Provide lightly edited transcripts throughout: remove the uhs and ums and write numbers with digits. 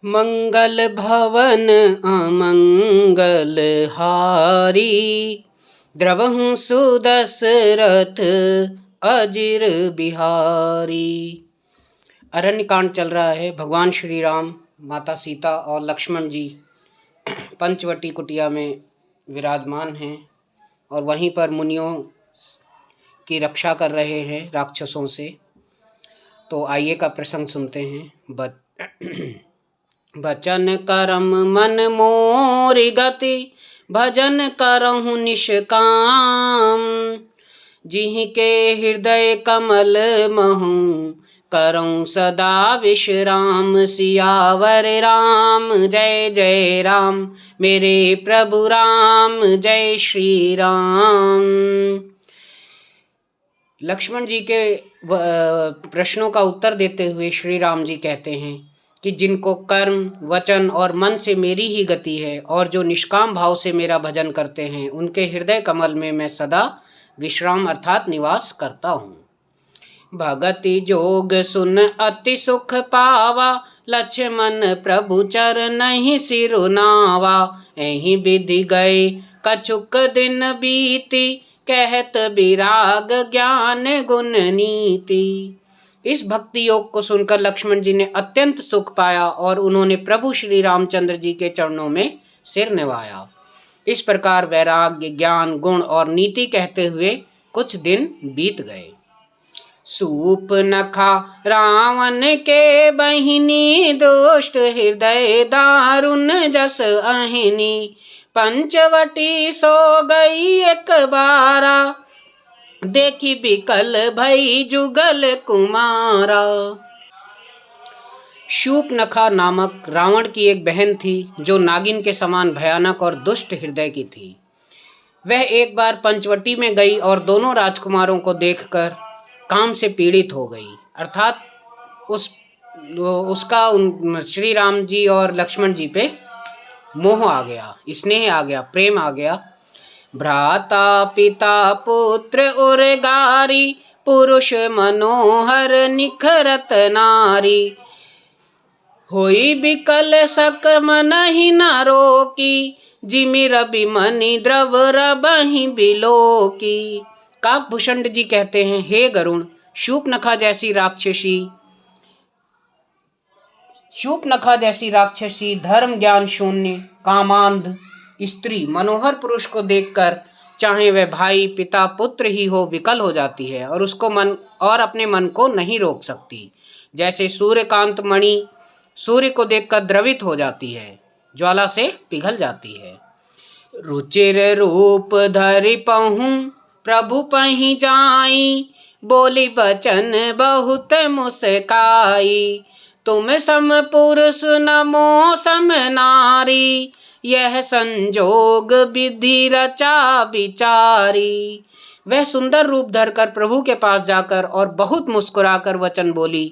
मंगल भवन अमंगल हारी, द्रवहु सुदशरथ अजिर बिहारी। अरण्यकांड चल रहा है। भगवान श्री राम, माता सीता और लक्ष्मण जी पंचवटी कुटिया में विराजमान हैं और वहीं पर मुनियों की रक्षा कर रहे हैं राक्षसों से। तो आइए का प्रसंग सुनते हैं। बचन करम मन मोरि गति, भजन करहु निष्काम। जिहि के हृदय कमल महु, करऊँ सदा विश्राम। सियावर राम जय जय राम, मेरे प्रभु राम जय श्री राम। लक्ष्मण जी के प्रश्नों का उत्तर देते हुए श्री राम जी कहते हैं कि जिनको कर्म, वचन और मन से मेरी ही गति है और जो निष्काम भाव से मेरा भजन करते हैं, उनके हृदय कमल में मैं सदा विश्राम अर्थात निवास करता हूँ। भगति जोग सुन अति सुख पावा, लक्ष्मण प्रभु चरणहि सिरु नावा। एहि विधि गए कछुक दिन बीती, कहत विराग ज्ञान गुण नीति। इस भक्ति योग को सुनकर लक्ष्मण जी ने अत्यंत सुख पाया और उन्होंने प्रभु श्री रामचंद्र जी के चरणों में सिर निवाया। इस प्रकार वैराग्य, ज्ञान, गुण और नीति कहते हुए कुछ दिन बीत गए। सूर्पनखा रावण के बहिनी, दुष्ट हृदय दारुण जस अहिनी। पंचवटी सो गई एक बारा, देखी बिकल भई जुगल कुमारा। शूर्पनखा नामक रावण की एक बहन थी जो नागिन के समान भयानक और दुष्ट हृदय की थी। वह एक बार पंचवटी में गई और दोनों राजकुमारों को देखकर काम से पीड़ित हो गई, अर्थात उसका श्री राम जी और लक्ष्मण जी पे मोह आ गया, स्नेह आ गया, प्रेम आ गया। भ्राता पिता पुत्र उर्गारी, पुरुष मनोहर निखरत नारी। होई बिकल सक मनहि न रोकी, जिमि रवि मणि द्रव रबहि बिलोकी। काकभूषण जी कहते हैं, हे गरुण, शूर्पनखा जैसी राक्षसी धर्म ज्ञान शून्य कामांध स्त्री मनोहर पुरुष को देखकर चाहे वह भाई, पिता, पुत्र ही हो, विकल हो जाती है और अपने मन को नहीं रोक सकती। जैसे सूर्यकांत मणि सूर्य को देखकर द्रवित हो जाती है, ज्वाला से पिघल जाती है। रुचिर रूप धरि पहुँ प्रभु पहि जाई, बोली बचन बहुत मुस्काई। तुम सम पुरुष नमो सम नारी, यह संजोग विधि रचा विचारी। वह सुंदर रूप धरकर प्रभु के पास जाकर और बहुत मुस्कुराकर वचन बोली,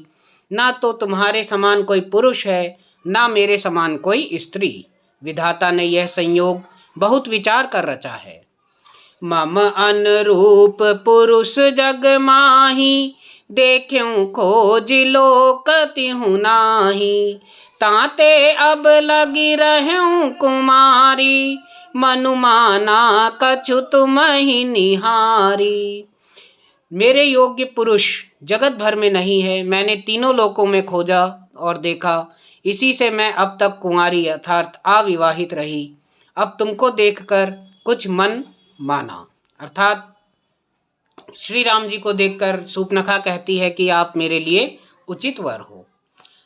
ना तो तुम्हारे समान कोई पुरुष है, ना मेरे समान कोई स्त्री। विधाता ने यह संयोग बहुत विचार कर रचा है। मम अनुरूप पुरुष जग माही, देख्यूं खोज लोक तिहु नाही। ताते अब लगी रहूं कुमारी, मनु माना कछु तुमहि निहारी। मेरे योग्य पुरुष जगत भर में नहीं है। मैंने तीनों लोकों में खोजा और देखा, इसी से मैं अब तक कुंवारी अर्थात अविवाहित रही। अब तुमको देखकर कुछ मन माना, अर्थात श्री राम जी को देखकर शूर्पनखा कहती है कि आप मेरे लिए उचित वर हो।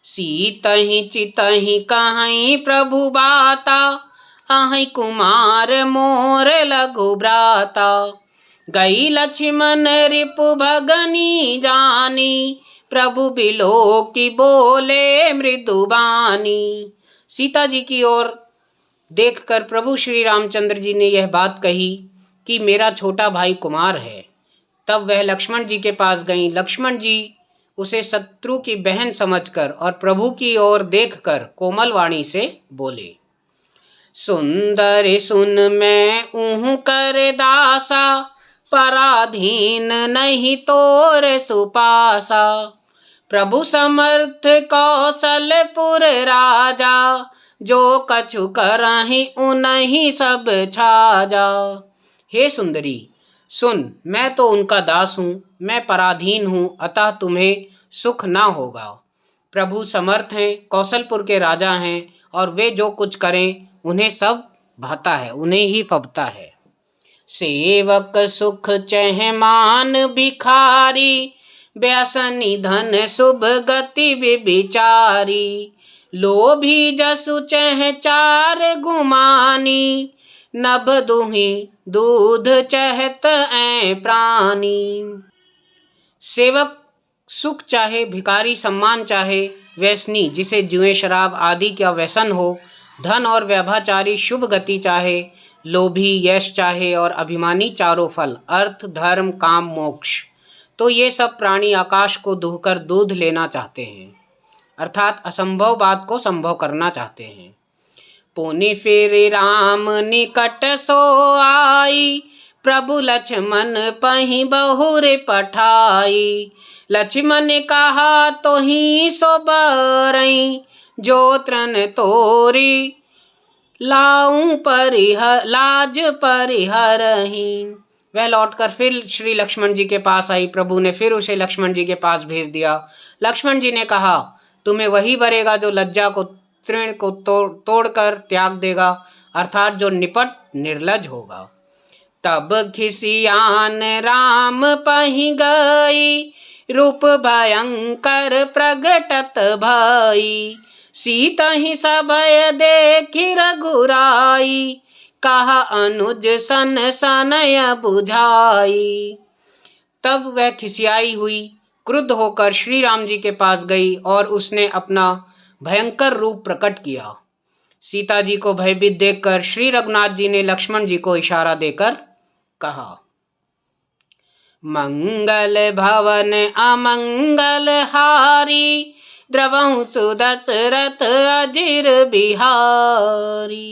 सीतहि चितहि कहीं प्रभु बाता, अहि कुमार मोर लघु भ्राता। गई लक्ष्मण रिपु भगनी जानी, प्रभु बिलो की बोले मृदुबानी। सीता जी की ओर देखकर प्रभु श्री रामचंद्र जी ने यह बात कही कि मेरा छोटा भाई कुमार है। तब वह लक्ष्मण जी के पास गई। लक्ष्मण जी उसे शत्रु की बहन समझकर और प्रभु की ओर देखकर कोमल वाणी से बोले, सुंदर सुन मैं ऊहु कर दासा, पराधीन नहीं तोर सुपासा। प्रभु समर्थ कौशलपुर राजा, जो कछु करहि उन्हीं सब छाजा। हे सुंदरी सुन, मैं तो उनका दास हूँ, मैं पराधीन हूँ, अतः तुम्हें सुख ना होगा। प्रभु समर्थ हैं, कौशलपुर के राजा हैं, और वे जो कुछ करें उन्हें सब भाता है, उन्हें ही फबता है। सेवक सुख चह मान भिखारी, व्यसनी धन शुभ गति विचारी। लोभी जसु चह चार गुमानी, नभ दुही दूध चहत ऐ प्राणी। सेवक सुख चाहे, भिखारी सम्मान चाहे, व्यसनी जिसे जुए शराब आदि का व्यसन हो, धन और व्यभिचारी शुभ गति चाहे, लोभी यश चाहे, और अभिमानी चारों फल अर्थ धर्म काम मोक्ष, तो ये सब प्राणी आकाश को दुहकर दूध लेना चाहते हैं, अर्थात असंभव बात को संभव करना चाहते हैं। पुनि फिर राम निकट सो आई, प्रभु लक्ष्मण पहि बहुर पठाई। लक्ष्मण कहा तो ही सो बरई, जो तृण तोरी लाऊं लाज परिहरहीं। वह लौटकर फिर श्री लक्ष्मण जी के पास आई। प्रभु ने फिर उसे लक्ष्मण जी के पास भेज दिया। लक्ष्मण जी ने कहा, तुम्हें वही वरेगा जो लज्जा को तृण को तोड़कर त्याग देगा, अर्थात जो निपट निर्लज होगा। तब खिसियान राम पहि गई, रूप भयंकर प्रगटत भई। सीता ही सभय देखी रघुराई, कहा अनुज सन सनय बुझाई। तब वह खिसियाई हुई, क्रुद्ध होकर श्री राम जी के पास गई और उसने अपना भयंकर रूप प्रकट किया। सीता जी को भयभीत देखकर श्री रघुनाथ जी ने लक्ष्मण जी को इशारा देकर कहा, मंगल भवन अमंगल हारी, द्रवहु सुदशरथ अजिर बिहारी।